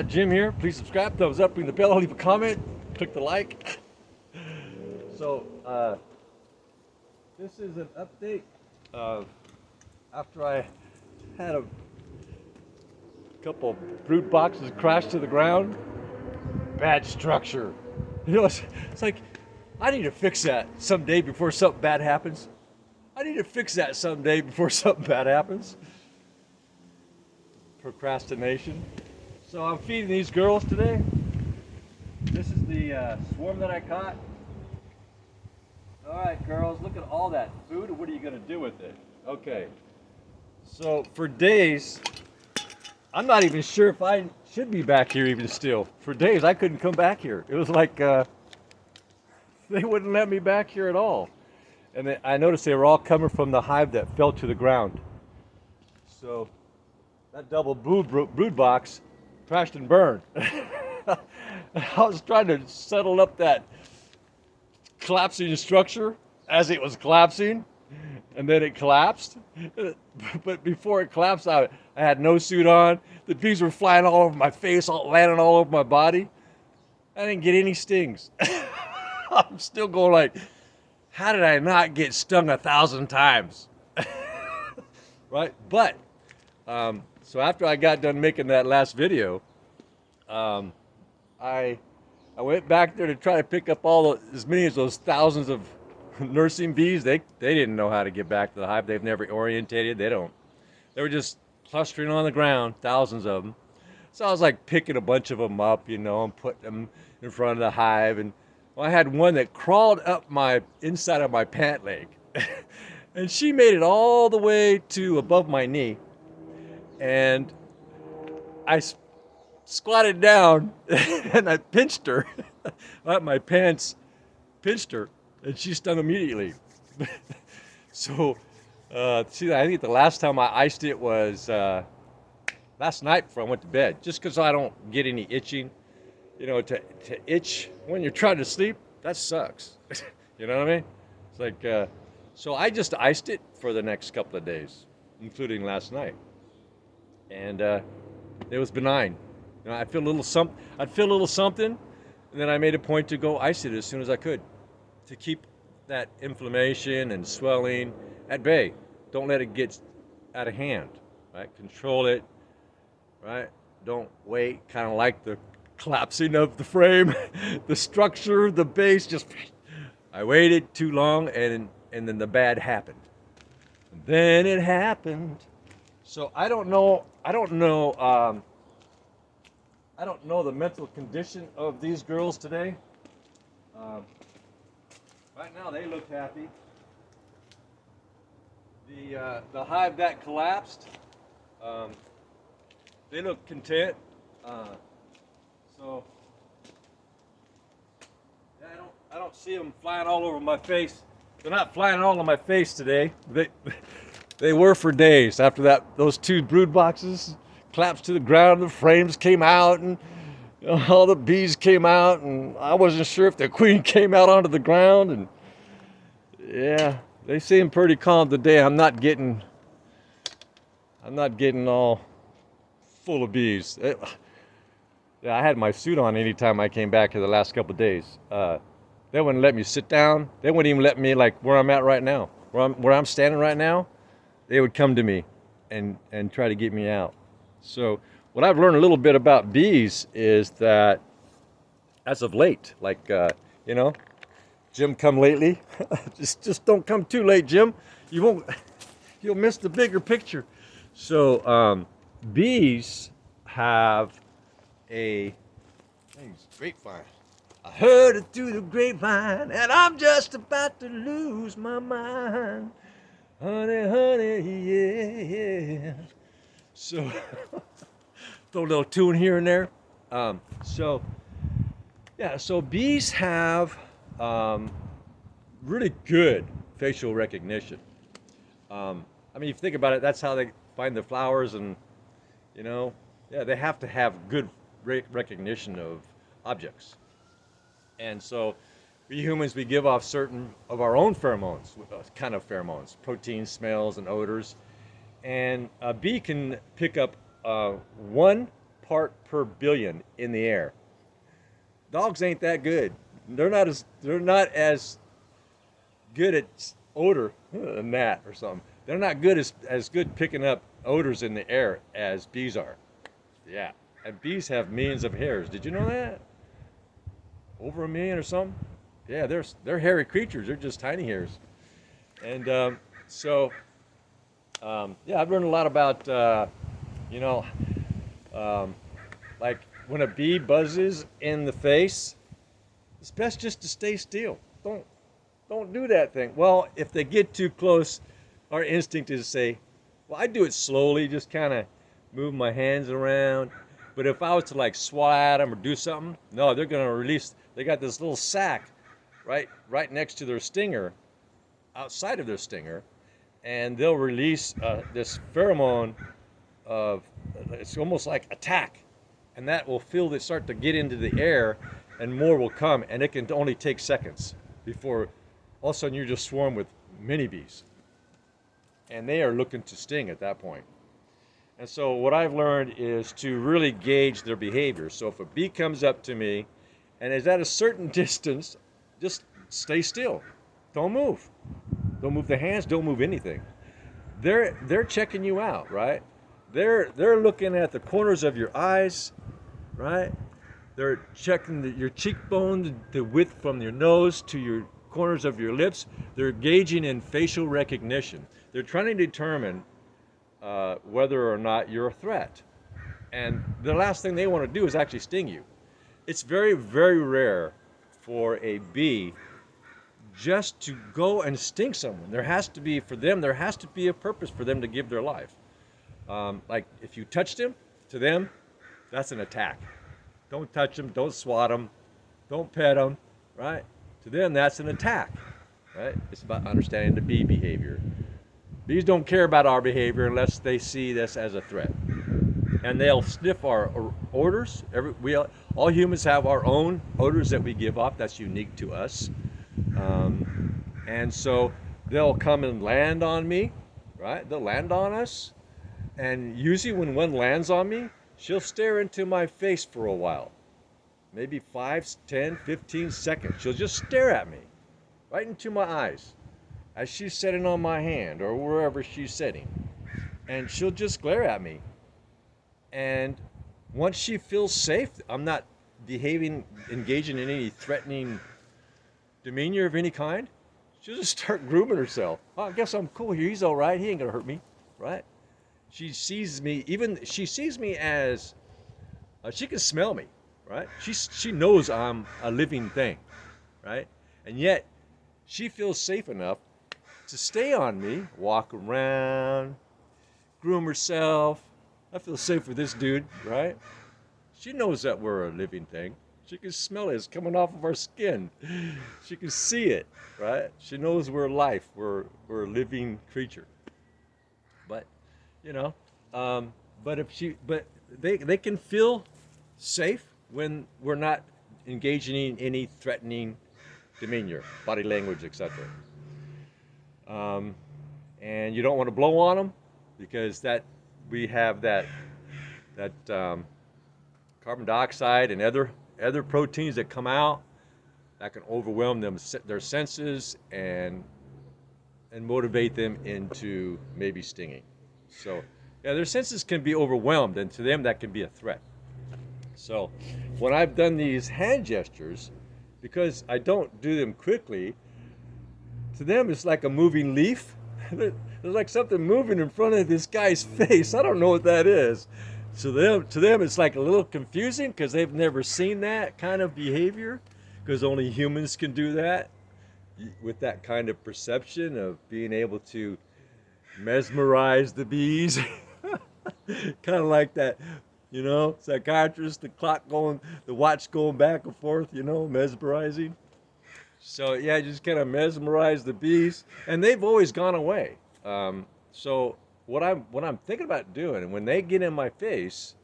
Jim here. Please subscribe, thumbs up, ring the bell, leave a comment, click the like. So, this is an update of after I had a couple brood boxes crash to the ground. Bad structure. It's like I need to fix that someday before something bad happens. I need to fix that someday before something bad happens. Procrastination. So I'm feeding these girls today. This is the swarm that I caught. All right, girls, look at all that food. What are you going to do with it? Okay. So for days, I'm not even sure if I should be back here even still. For days, I couldn't come back here. It was like they wouldn't let me back here at all. And I noticed they were all coming from the hive that fell to the ground. So that double brood box crashed and burned. I was trying to settle up that collapsing structure as it was collapsing, and then it collapsed. But before it collapsed, I had no suit on. The bees were flying all over my face, landing all over my body. I didn't get any stings. I'm still going like, how did I not get stung 1,000 times? Right? But so after I got done making that last video, I went back there to try to pick up as many as those thousands of nursing bees. They didn't know how to get back to the hive. They've never orientated. They were just clustering on the ground, thousands of them. So I was like picking a bunch of them up, and putting them in front of the hive. And well, I had one that crawled up my inside of my pant leg, and she made it all the way to above my knee. And I squatted down and I pinched her. My pants pinched her, and she stung immediately. So, see, I think the last time I iced it was last night before I went to bed, just because I don't get any itching. To itch when you're trying to sleep, that sucks. You know what I mean? It's like, so I just iced it for the next couple of days, including last night. And it was benign. I'd feel a little something, and then I made a point to go ice it as soon as I could to keep that inflammation and swelling at bay. Don't let it get out of hand, right? Control it, right? Don't wait, kind of like the collapsing of the frame, the structure, the base, I waited too long, and then the bad happened. And then it happened. So I don't know the mental condition of these girls today. Right now they look happy. The hive that collapsed, they look content. So yeah, I don't see them flying all over my face. They're not flying all on my face today. They were for days after those two brood boxes collapsed to the ground. The frames came out, and all the bees came out, and I wasn't sure if the queen came out onto the ground. And yeah, they seem pretty calm today. I'm not getting all full of bees. Yeah, I had my suit on anytime I came back here the last couple of days. They wouldn't let me sit down. They wouldn't even let me, like where I'm at right now, where I'm standing right now. They would come to me and try to get me out. So what I've learned a little bit about bees is that as of late, like, Jim come lately, just don't come too late, Jim. You'll miss the bigger picture. So bees have a grapevine. I heard it through the grapevine, and I'm just about to lose my mind. Honey, honey, yeah. So, throw a little tune here and there. So bees have really good facial recognition. If you think about it, that's how they find the flowers, and they have to have good recognition of objects. And so we humans, we give off certain of our own pheromones, kind of pheromones, proteins, smells, and odors. And a bee can pick up one part per billion in the air. Dogs ain't that good. They're not as good at odor, a gnat or something. They're not good as good picking up odors in the air as bees are. Yeah, and bees have millions of hairs. Did you know that? Over a million or something? Yeah, they're hairy creatures. They're just tiny hairs. And yeah, I've learned a lot about you know um, like when a bee buzzes in the face, it's best just to stay still. Don't do that thing. Well, if they get too close, our instinct is to say, well, I do it slowly, just kind of move my hands around. But if I was to like swat at them or do something, no, they're gonna release. They got this little sac right next to their stinger, outside of their stinger, and they'll release this pheromone of it's almost like attack, and that will feel it start to get into the air, and more will come, and it can only take seconds before all of a sudden you're just swarmed with mini bees, and they are looking to sting at that point. And so what I've learned is to really gauge their behavior. So if a bee comes up to me and is at a certain distance, just stay still. Don't move. Don't move the hands, don't move anything. They're checking you out, right? They're looking at the corners of your eyes, right? They're checking your cheekbone, the width from your nose to your corners of your lips. They're gauging in facial recognition. They're trying to determine whether or not you're a threat. And the last thing they want to do is actually sting you. It's very, very rare for a bee just to go and sting someone. There has to be a purpose for them to give their life. Like if you touch them, to them, that's an attack. Don't touch them, don't swat them, don't pet them, right? To them, that's an attack, right? It's about understanding the bee behavior. Bees don't care about our behavior unless they see this as a threat. And they'll sniff our odors. All humans have our own odors that we give off that's unique to us. And so they'll come and land on me, right? They'll land on us. And usually when one lands on me, she'll stare into my face for a while. Maybe 5, 10, 15 seconds. She'll just stare at me, right into my eyes, as she's sitting on my hand or wherever she's sitting. And she'll just glare at me. And once she feels safe, I'm not engaging in any threatening demeanor of any kind, she'll just start grooming herself. Oh, I guess I'm cool here. He's all right. He ain't gonna hurt me, right? She sees me as she can smell me, right? She knows I'm a living thing, right? And yet she feels safe enough to stay on me, walk around, groom herself. I feel safe with this dude, right? She knows that we're a living thing. She can smell it. It's coming off of our skin. She can see it, right? She knows we're life. We're a living creature. But, you know, but they can feel safe when we're not engaging in any threatening demeanor, body language, etc. And you don't want to blow on them because we have that carbon dioxide and other proteins that come out that can overwhelm their senses and motivate them into maybe stinging. So yeah, their senses can be overwhelmed, and to them that can be a threat. So when I've done these hand gestures, because I don't do them quickly, to them it's like a moving leaf. There's like something moving in front of this guy's face. I don't know what that is. To them it's like a little confusing because they've never seen that kind of behavior, because only humans can do that with that kind of perception of being able to mesmerize the bees. Kind of like that, psychiatrist, the watch going back and forth, mesmerizing. So yeah, just kind of mesmerize the bees, and they've always gone away. So what I'm thinking about doing, when they get in my face,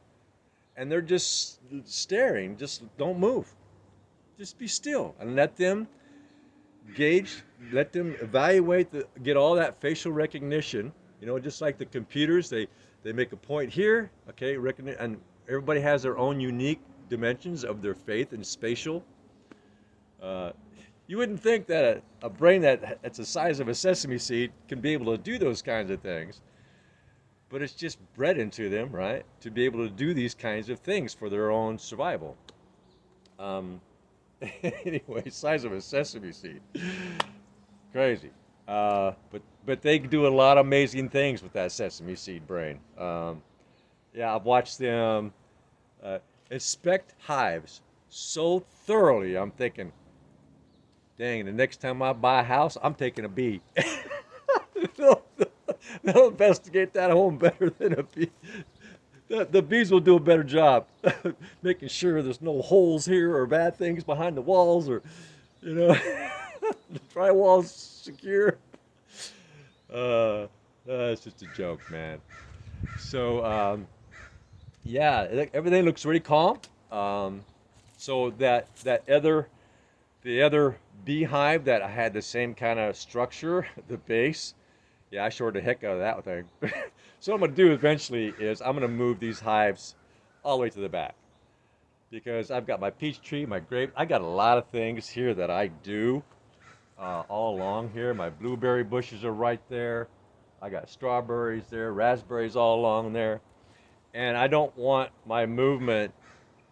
and they're just staring, just don't move, just be still, and let them gauge, let them evaluate, get all that facial recognition. Just like the computers, they make a point here, okay, everybody has their own unique dimensions of their faith and spatial. Uh, you wouldn't think that a brain that's the size of a sesame seed can be able to do those kinds of things, but it's just bred into them, right? To be able to do these kinds of things for their own survival. Um, anyway, size of a sesame seed, crazy. But they do a lot of amazing things with that sesame seed brain. Yeah, I've watched them uh, inspect hives so thoroughly. I'm thinking, dang, the next time I buy a house, I'm taking a bee. they'll, they'll investigate that home better than a bee. The bees will do a better job making sure there's no holes here or bad things behind the walls, or the drywall's secure. It's just a joke, man. So yeah, everything looks really calm. Um, so the other beehive that I had the same kind of structure, the base. Yeah, I shored the heck out of that thing. So what I'm gonna do eventually is I'm gonna move these hives all the way to the back because I've got my peach tree, my grape. I got a lot of things here that I do all along here. My blueberry bushes are right there. I got strawberries there, raspberries all along there. And I don't want my movement,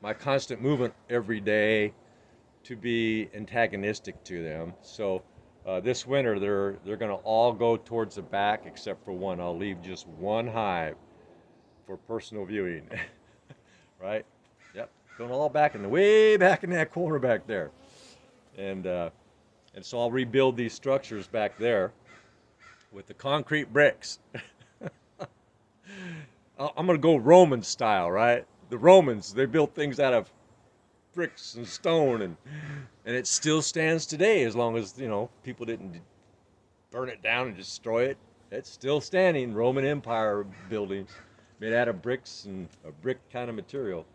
my constant movement every day to be antagonistic to them. So this winter, they're going to all go towards the back except for one. I'll leave just one hive for personal viewing, right? Yep, going all back in the way back in that corner back there, and uh, and so I'll rebuild these structures back there with the concrete bricks. I'm going to go Roman style, right? The Romans, they built things out of bricks and stone, and it still stands today as long as people didn't burn it down and destroy it. It's still standing. Roman Empire buildings made out of bricks and a brick kind of material.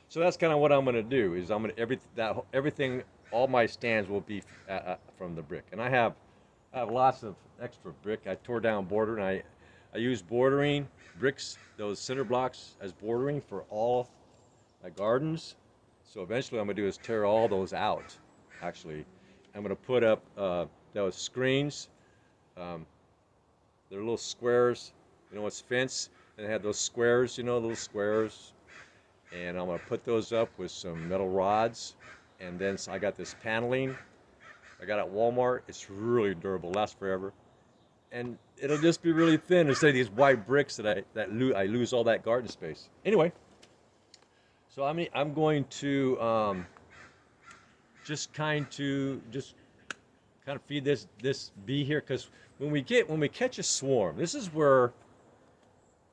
So that's kind of what I'm going to do. Is I'm going to everything, all my stands will be from the brick, and I have lots of extra brick. I tore down border, and I use bordering bricks, those cinder blocks, as bordering for all my gardens. So eventually, I'm gonna do is tear all those out. Actually, I'm gonna put up those screens. Um, they're little squares. It's fence, and they have those squares. Little squares. And I'm gonna put those up with some metal rods. And then I got this paneling I got at Walmart. It's really durable, lasts forever. And it'll just be really thin instead of these white bricks that I lose all that garden space. Anyway, so I'm going to just kind of feed this bee here, because when we catch a swarm, this is where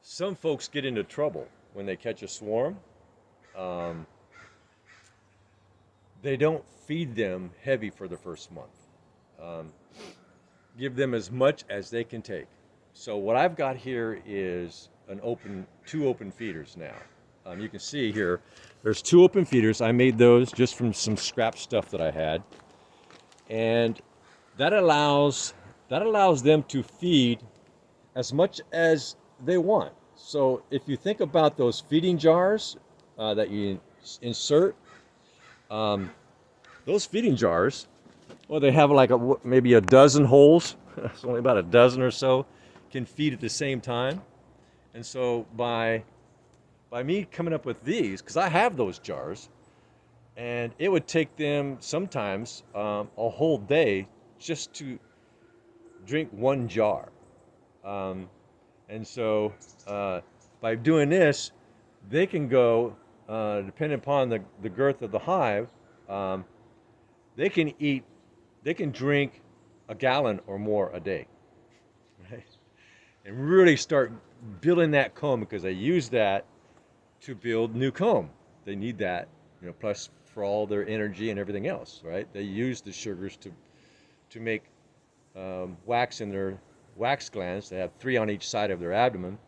some folks get into trouble when they catch a swarm. Um, they don't feed them heavy for the first month. Um, Give them as much as they can take. So what I've got here is two open feeders now. You can see here, there's two open feeders. I made those just from some scrap stuff that I had, and that allows them to feed as much as they want. So if you think about those feeding jars that you insert, those feeding jars, well, they have like maybe a dozen holes. It's only about a dozen or so can feed at the same time. And so by me coming up with these, because I have those jars, and it would take them sometimes a whole day just to drink one jar. And so by doing this, they can go, depending upon the girth of the hive, they can drink a gallon or more a day, right? And really start building that comb, because they use that to build new comb. They need that, plus for all their energy and everything else, right? They use the sugars to make wax in their wax glands. They have 3 on each side of their abdomen,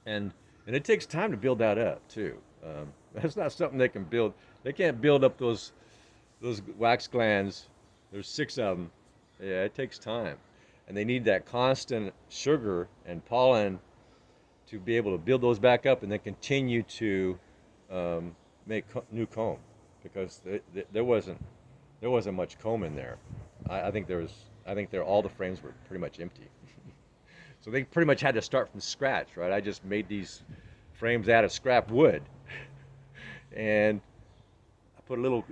and it takes time to build that up too. That's not something they can build. They can't build up those wax glands. There's 6 of them. Yeah, it takes time, and they need that constant sugar and pollen to be able to build those back up and then continue to make new comb because there wasn't much comb in there. I think there was. I think all the frames were pretty much empty. So they pretty much had to start from scratch, right? I just made these frames out of scrap wood, and I put a little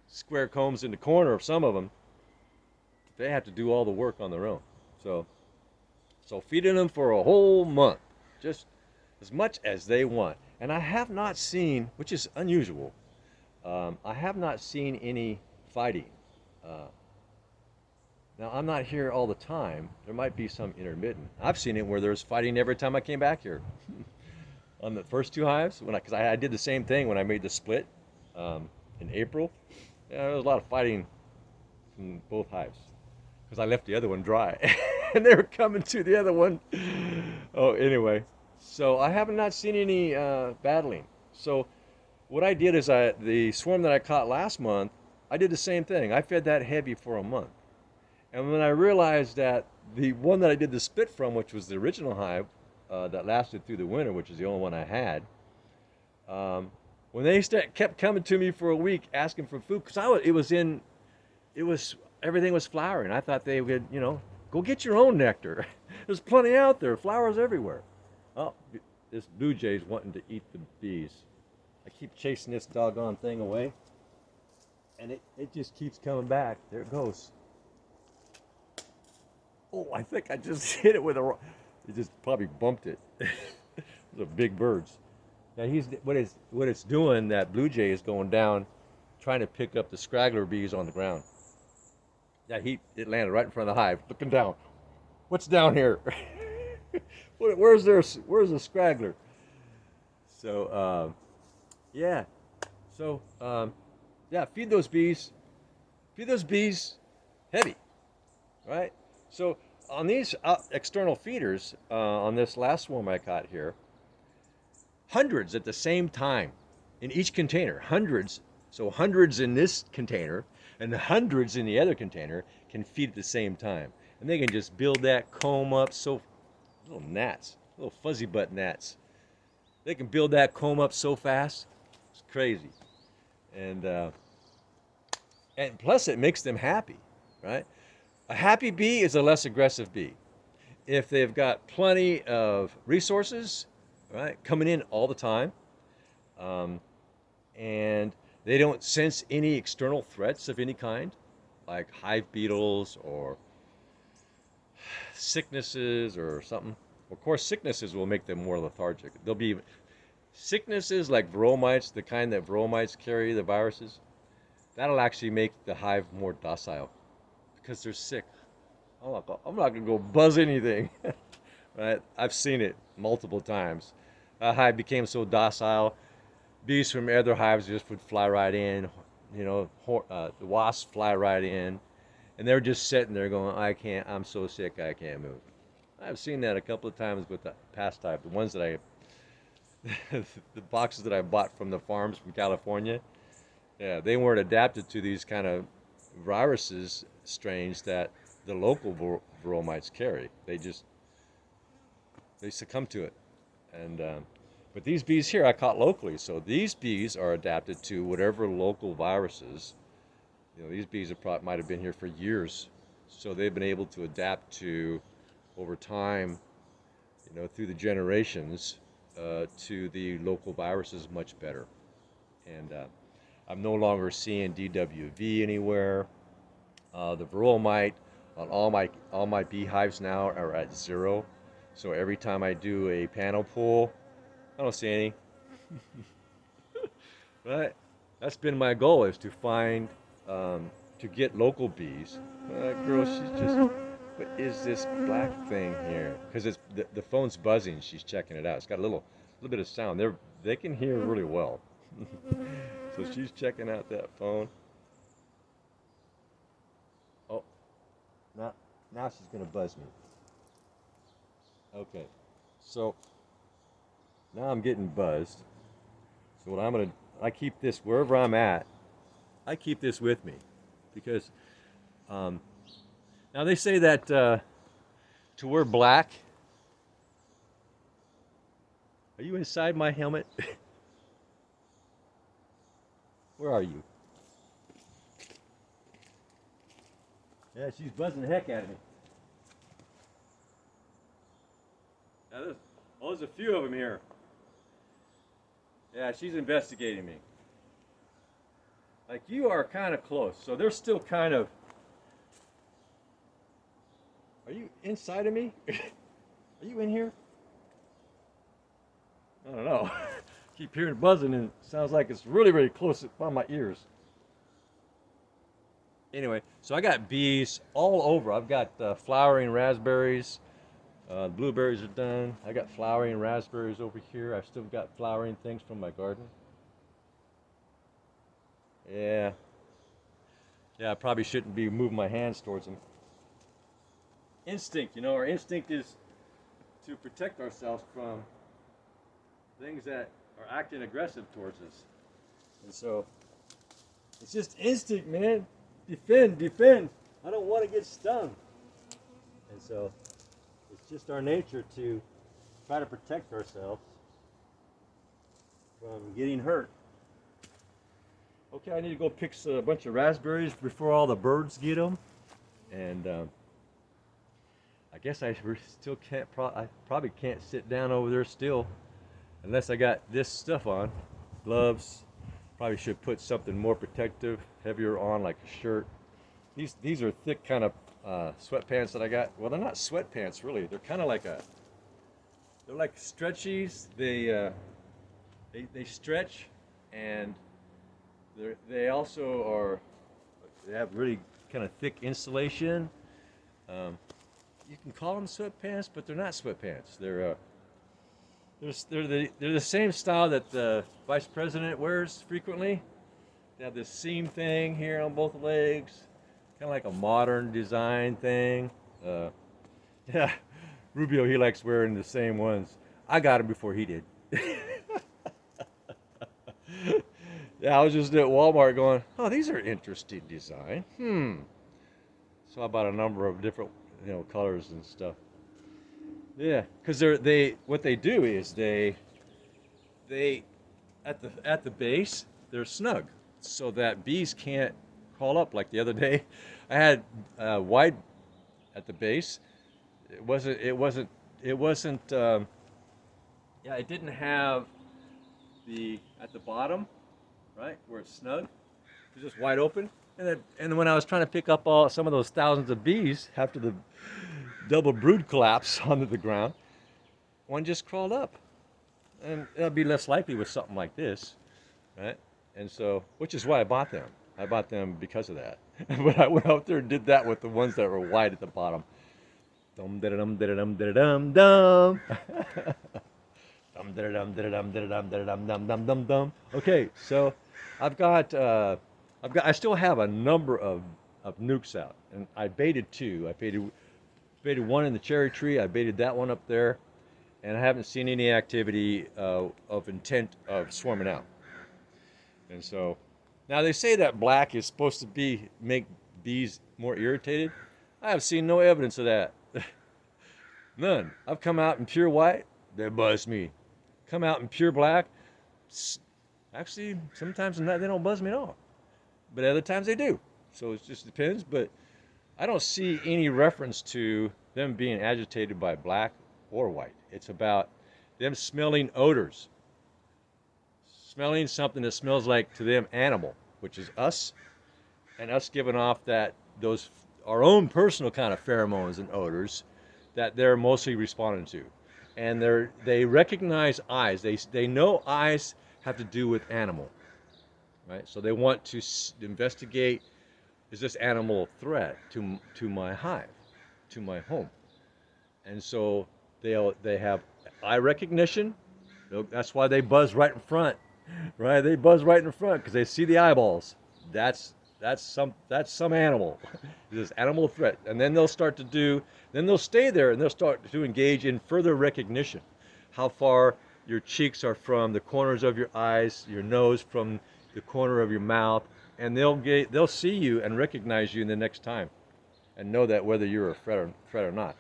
square combs in the corner of some of them. They have to do all the work on their own. So, feeding them for a whole month, just as much as they want. And I have not seen, which is unusual, I have not seen any fighting. Uh, Now, I'm not here all the time. There might be some intermittent. I've seen it where there's fighting every time I came back here. On the first two hives, because I did the same thing when I made the split in April. Yeah, there was a lot of fighting from both hives because I left the other one dry, and they were coming to the other one. Oh, anyway, so I have not seen any battling. So what I did is the swarm that I caught last month, I did the same thing. I fed that heavy for a month. And when I realized that the one that I did the split from, which was the original hive that lasted through the winter, which is the only one I had, when they kept coming to me for a week asking for food, because everything was flowering. I thought they would, go get your own nectar. There's plenty out there, flowers everywhere. Oh, this blue jay's wanting to eat the bees. I keep chasing this doggone thing away, and it just keeps coming back. There it goes. Oh, I think I just hit it with it just probably bumped it. Those are big birds. Now what it's doing, that blue jay is going down, trying to pick up the straggler bees on the ground. Yeah, it landed right in front of the hive, looking down. What's down here? Where's the straggler? So, yeah. So, yeah, feed those bees. Feed those bees heavy, right? So on these external feeders, on this last swarm I caught here, hundreds at the same time in each container, hundreds. So hundreds in this container and hundreds in the other container can feed at the same time. And they can just build that comb up little gnats, little fuzzy butt gnats. They can build that comb up so fast, it's crazy. And plus it makes them happy, right? A happy bee is a less aggressive bee. If they've got plenty of resources, right, coming in all the time, and they don't sense any external threats of any kind, like hive beetles or sicknesses or something. Of course, sicknesses will make them more lethargic. There'll be sicknesses like varroa mites, the kind that varroa mites carry, the viruses. That'll actually make the hive more docile because they're sick. I'm not gonna go buzz anything, right? I've seen it multiple times. A hive became so docile, bees from other hives just would fly right in. The wasps fly right in, and they're just sitting there going, I'm so sick, I can't move. I've seen that a couple of times with the past hive, the ones that the boxes that I bought from the farms from California. Yeah, they weren't adapted to these kind of viruses, strains that the local varroa mites carry. They succumb to it. And but these bees here I caught locally, so these bees are adapted to whatever local viruses. These bees might have been here for years, so they've been able to adapt to, over time, through the generations, to the local viruses much better. And I'm no longer seeing DWV anywhere. The varroa mite on all my beehives now are at 0. So every time I do a panel pull, I don't see any. Right? That's been my goal, is to find, to get local bees. Girl, what is this black thing here? Because the phone's buzzing. She's checking it out. It's got a little bit of sound. They can hear really well. So she's checking out that phone. Oh, now she's gonna buzz me. Okay, so now I'm getting buzzed. So I keep this wherever I'm at. I keep this with me because now they say that to wear black. Are you inside my helmet? Where are you? Yeah, she's buzzing the heck out of me. Now there's a few of them here. Yeah, she's investigating me. Like you are kind of close, so they're still kind of. Are you inside of me? Are you in here? I don't know. Keep hearing buzzing and it sounds like it's really, really close by my ears. Anyway, so I got bees all over. I've got flowering raspberries. Blueberries are done. I got flowering raspberries over here. I've still got flowering things from my garden. Yeah. Yeah, I probably shouldn't be moving my hands towards them. Instinct, our instinct is to protect ourselves from things that are acting aggressive towards us. And so it's just instinct, man. Defend, defend. I don't want to get stung. And so it's just our nature to try to protect ourselves from getting hurt. Okay, I need to go pick a bunch of raspberries before all the birds get them. And I guess I still can't, I probably can't sit down over there still unless I got this stuff on. Gloves. Probably should put something more protective, heavier on, like a shirt. These are thick kind of sweatpants that I got. Well, they're not sweatpants really. They're kind of like they're like stretchies. They stretch, and they also they have really kind of thick insulation. You can call them sweatpants, but they're not sweatpants. They're the same style that the vice president wears frequently. They have this seam thing here on both legs, kind of like a modern design thing. Yeah, Rubio, he likes wearing the same ones. I got them before he did. Yeah, I was just at Walmart going, oh, these are interesting design. So I bought a number of different, colors and stuff. Yeah, because what they do is they at the base they're snug, so that bees can't crawl up. Like the other day, I had white at the base. It wasn't. Yeah, it didn't have at the bottom, right where it's snug. It was just wide open. And when I was trying to pick up some of those thousands of bees after the double brood collapse onto the ground, one just crawled up. And it'll be less likely with something like this, right? And so, which is why I bought them. I bought them because of that. But I went out there and did that with the ones that were wide at the bottom. Dum da dum da dum da dum dum. Dum da dum da dum da dum da dum dum dum dum dum. Okay, so I still have a number of nukes out, and I baited two. I baited one in the cherry tree. I baited that one up there, and I haven't seen any activity of intent of swarming out. And so, now they say that black is supposed to make bees more irritated. I have seen no evidence of that. None. I've come out in pure white, they buzz me. Come out in pure black, actually sometimes they don't buzz me at all. But other times they do. So it just depends. But I don't see any reference to them being agitated by black or white. It's about them smelling odors. Smelling something that smells like, to them, animal, which is us, and us giving off our own personal kind of pheromones and odors that they're mostly responding to. And they recognize eyes. They know eyes have to do with animal. Right? So they want to investigate, is this animal a threat to my hive, to my home? And so they have eye recognition. That's why they buzz right in front, right? They buzz right in front because they see the eyeballs. That's some animal. This animal threat. And then they'll stay there and they'll start to engage in further recognition. How far your cheeks are from the corners of your eyes, your nose from the corner of your mouth, and they'll see you and recognize you the next time, and know that whether you're a threat or not.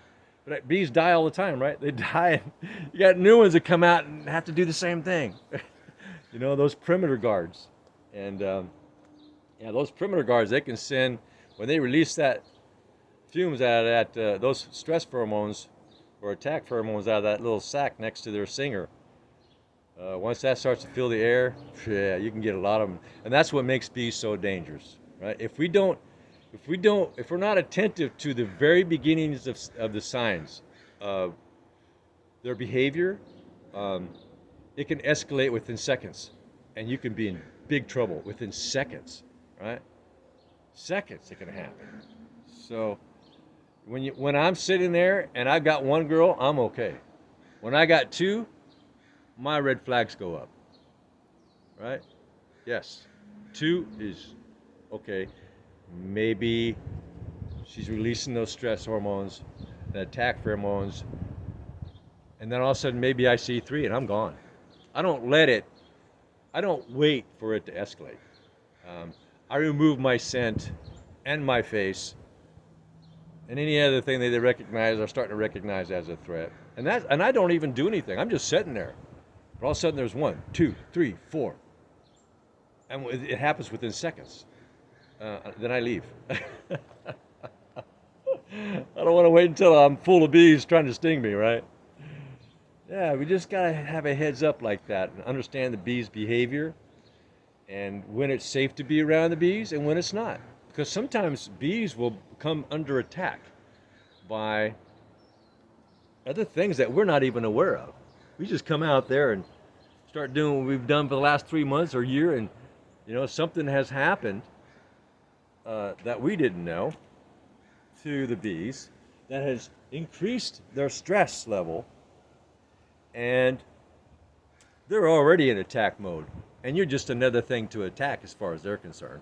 But bees die all the time, right? They die. And you got new ones that come out and have to do the same thing. Those perimeter guards. And yeah, those perimeter guards, they can send, when they release that fumes out of that, those stress pheromones or attack pheromones out of that little sac next to their singer. Once that starts to fill the air, yeah, you can get a lot of them, and that's what makes bees so dangerous, right? If we're not attentive to the very beginnings of the signs of their behavior, um, it can escalate within seconds, and you can be in big trouble within seconds, right? Seconds it can happen. So when I'm sitting there and I've got one girl, I'm okay. When I got two, my red flags go up, right? Yes, two is okay. Maybe she's releasing those stress hormones, the attack pheromones, and then all of a sudden maybe I see three and I'm gone. I don't let it. I don't wait for it to escalate. Um, I remove my scent and my face and any other thing that they recognize are starting to recognize as a threat. And I don't even do anything. I'm just sitting there. But all of a sudden there's one, two, three, four, and it happens within seconds. Then I leave. I don't want to wait until I'm full of bees trying to sting me, right? Yeah, we just gotta have a heads up like that and understand the bees' behavior and when it's safe to be around the bees and when it's not. Because sometimes bees will come under attack by other things that we're not even aware of. We just come out there and start doing what we've done for the last 3 months or year, and something has happened that we didn't know to the bees that has increased their stress level, and they're already in attack mode, and you're just another thing to attack as far as they're concerned.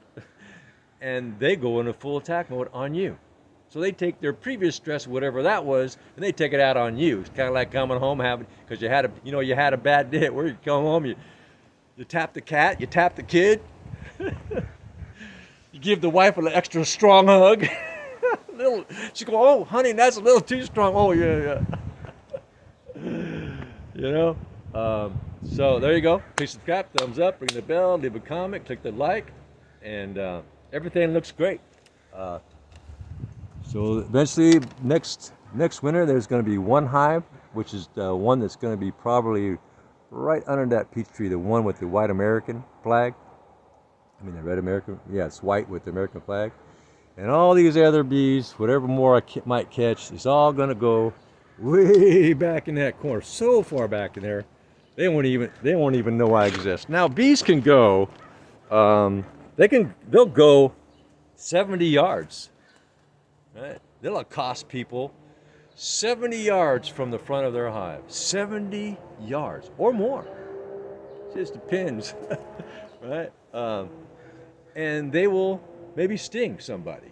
And they go into full attack mode on you. So they take their previous stress, whatever that was, and they take it out on you. It's kind of like coming home because you had a bad day where you come home, you tap the cat, you tap the kid, you give the wife an extra strong hug. She go, oh, honey, that's a little too strong. Oh, yeah, yeah. So there you go. Please subscribe, thumbs up, ring the bell, leave a comment, click the like, and everything looks great. So eventually, next winter, there's going to be one hive, which is the one that's going to be probably right under that peach tree, the one with the white American flag. I mean, the red American. Yeah, it's white with the American flag. And all these other bees, whatever more I might catch, it's all going to go way back in that corner, so far back in there, they won't even know I exist. Now, bees can go, they'll go 70 yards. Right? They'll accost people 70 yards from the front of their hive. 70 yards or more. It just depends, right? And they will maybe sting somebody,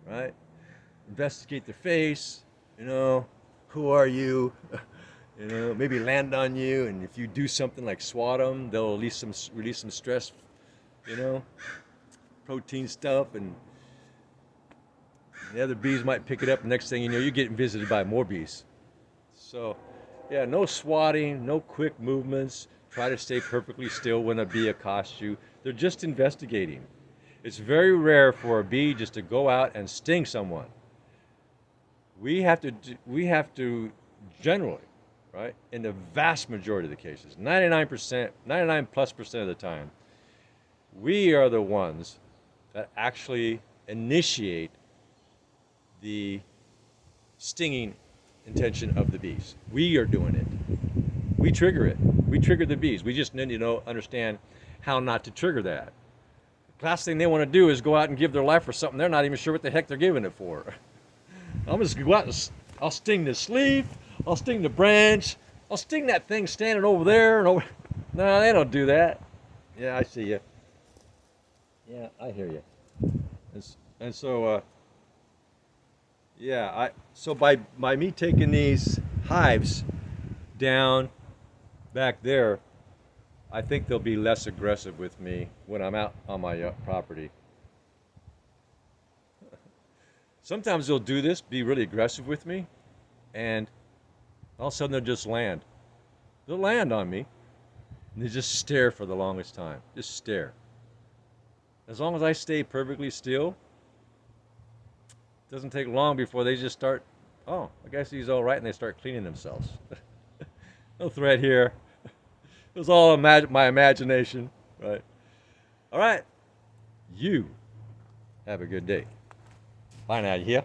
right? Investigate their face, who are you? Maybe land on you, and if you do something like swat them, they'll release some stress, protein stuff, and the other bees might pick it up. The next thing you know, you're getting visited by more bees. So, yeah, no swatting, no quick movements. Try to stay perfectly still when a bee accosts you. They're just investigating. It's very rare for a bee just to go out and sting someone. We have to generally, right, in the vast majority of the cases, 99+% of the time, we are the ones that actually initiate the stinging intention of the bees. We are doing it. We trigger it. We trigger the bees. We just need to understand how not to trigger that. The last thing they want to do is go out and give their life for something they're not even sure what the heck they're giving it for. I'm just going to go out and I'll sting this leaf, I'll sting the branch, I'll sting that thing standing over there and over. No, they don't do that. Yeah, I see you. Yeah, I hear you. And so, yeah, so by me taking these hives down back there, I think they'll be less aggressive with me when I'm out on my property. Sometimes they'll do this, be really aggressive with me, and all of a sudden they'll just land. They'll land on me, and they just stare for the longest time. Just stare. As long as I stay perfectly still, it doesn't take long before they just start, oh, I guess he's all right, and they start cleaning themselves. No threat here. It was all my imagination, right? All right. You have a good day. Bye now, you hear?